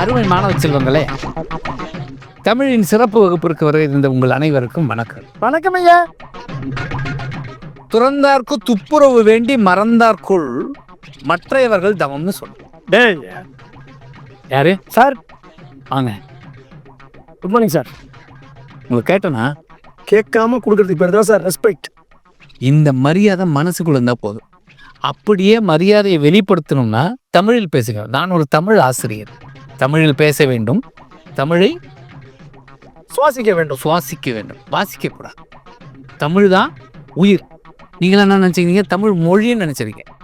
அருமை மாணவ செல்வங்களே, தமிழின் சிறப்பு வகுப்பிற்கு வர இருந்த உங்கள் அனைவருக்கும் வணக்கம். வணக்கம் ஐயா. துறந்தார்க்கு துப்புரவு வேண்டி மறந்தார்க்குள் மற்றையவர்கள் தவம்னு சொல்லுவோம். டேய் யாரு சார், வாங்க. Good morning sir. உங்களுக்கு கேட்டனா கேட்காம கொடுக்கறதுக்கு பேர் தான் சார் ரெஸ்பெக்ட். இந்த மரியாதை மனசுக்குள்ள இருந்தா போதும். அப்படியே மரியாதையை வெளிப்படுத்தணும்னா தமிழில் பேசுங்க. நான் ஒரு தமிழ் ஆசிரியர். தமிழில் பேச வேண்டும், தமிழை சுவாசிக்க வேண்டும். சுவாசிக்க வேண்டும், வாசிக்கக்கூடாது. தமிழ் தான் உயிர். நீங்கள் என்ன நினச்சிக்கிறீங்க? தமிழ் மொழின்னு நினச்சிருக்கீங்க.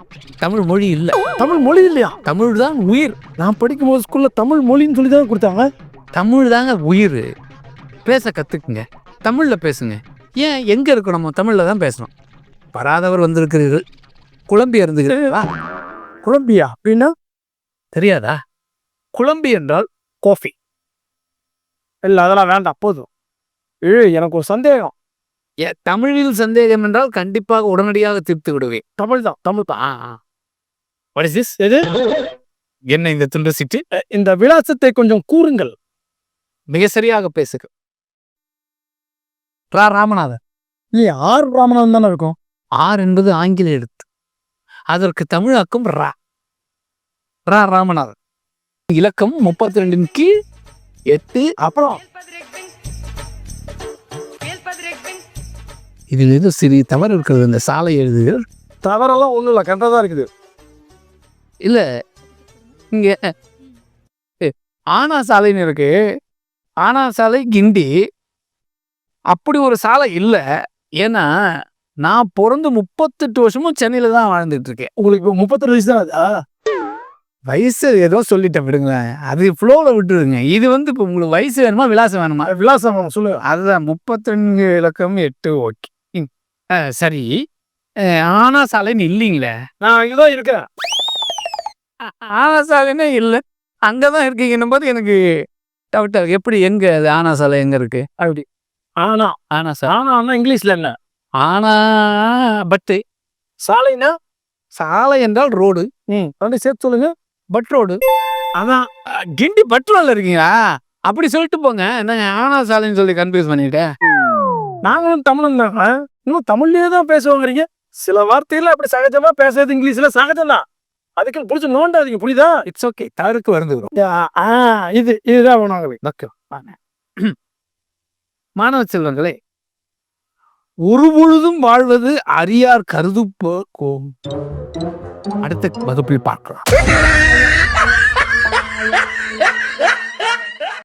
தமிழ் மொழி இல்லை, தமிழ் மொழி இல்லையா? தமிழ் தான் உயிர். நான் படிக்கும்போது ஸ்கூல்ல தமிழ் மொழின்னு சொல்லி தான் கொடுத்தாங்க. தமிழ் தாங்க உயிர். பேச கற்றுக்குங்க, தமிழில் பேசுங்க. ஏன் எங்கே இருக்கணும்? நம்ம தமிழில் தான் பேசணும். வராதவர் வந்திருக்கிறீர்கள், குழம்பி இருந்துகிறீர்களா? கொலம்பியா அப்படின்னா தெரியாதா? குழம்பி என்றால் காஃபி. இல்லை அதெல்லாம் வேண்டாம், போதும். எனக்கு ஒரு சந்தேகம். தமிழில் சந்தேகம் என்றால் கண்டிப்பாக உடனடியாக தீர்த்து விடுவேன். தமிழ் தான், தமிழ் தான். What is this? எது? என்ன இந்த துண்டு சீட்டு? இந்த விலாசத்தை கொஞ்சம் கூறுங்கள். மிக சரியாக பேசுக. ரா ராமநாதன். இல்லையா, ஆர் ராமநாதன் தானே இருக்கும். ஆர் என்பது ஆங்கில எழுத்து, அதற்கு தமிழாக்கம் ரா. ரா ராமநாதன். இலக்கம் 32 கீழ் 8. அப்புறம் இதில் ஏதோ சிறிய தவறு இருக்கிறது. இந்த சாலை எழுதுகள் தவறெல்லாம் ஒன்றும் இல்லை, கரெக்டாக தான் இருக்குது. இல்லை, இங்கே ஆனா சாலைன்னு இருக்கு. ஆனா சாலை கிண்டி. அப்படி ஒரு சாலை இல்லை. ஏன்னா நான் பிறந்து 38 வருஷமும் சென்னையில் தான் வாழ்ந்துட்டு இருக்கேன். உங்களுக்கு இப்போ 32 வயசு தான் அதா? வயசு ஏதோ சொல்லிட்டேன், விடுங்களேன். அது ஃப்ளோவில் விட்டுருங்க. இது இப்போ உங்களுக்கு வயசு வேணுமா விலாசம் வேணுமா? விலாசம் சொல்லு. அதுதான் 32 இலக்கம் 8. ஓகே, சரி. ஆனா சாலைன்னு இல்லைங்களே. நான் இங்கதான் இருக்கேன். ஆனா சாலைன்னே இல்லை, அங்கே தான் இருக்கீங்கன்னும் போது எனக்கு டவுட்டாக இருக்கு. எப்படி, எங்கே அது ஆனா சாலை எங்கே இருக்கு? அப்படி ஆனா ஆனா சாலை. ஆனா இங்கிலீஷ்ல என்ன? ஆனா பட்டு. சாலைனா சாலை என்றால் ரோடு. ரெண்டு சேர்த்து சொல்லுங்க. But road. அதான். கிண்டி பட் ரோடில் இருக்கீங்களா? அப்படி சொல்லிட்டு போங்க. என்னங்க ஆனா சாலைன்னு சொல்லி கன்ஃபியூஸ் பண்ணிட்டேன். நாங்களும் தமிழன் தாங்க, இன்னும் தமிழ்லயே தான் பேசுவாங்கிறீங்க. சில வார்த்தைகள் அப்படி சகஜமா பேசுறது இங்கிலீஷ்ல சகஜம் தான். அதுக்கு பிடிச்சி நோண்டாதீங்க, புரியுதா? இட்ஸ் ஓகே, தவறுக்கு வருந்துகிறோம். இதுதான் வேணாங்க. மாணவ செல்வங்களே, ஒரு பொழுதும் வாழ்வது அறியார் கருதுப்போம். அடுத்த வகுப்பில் பார்க்கலாம்.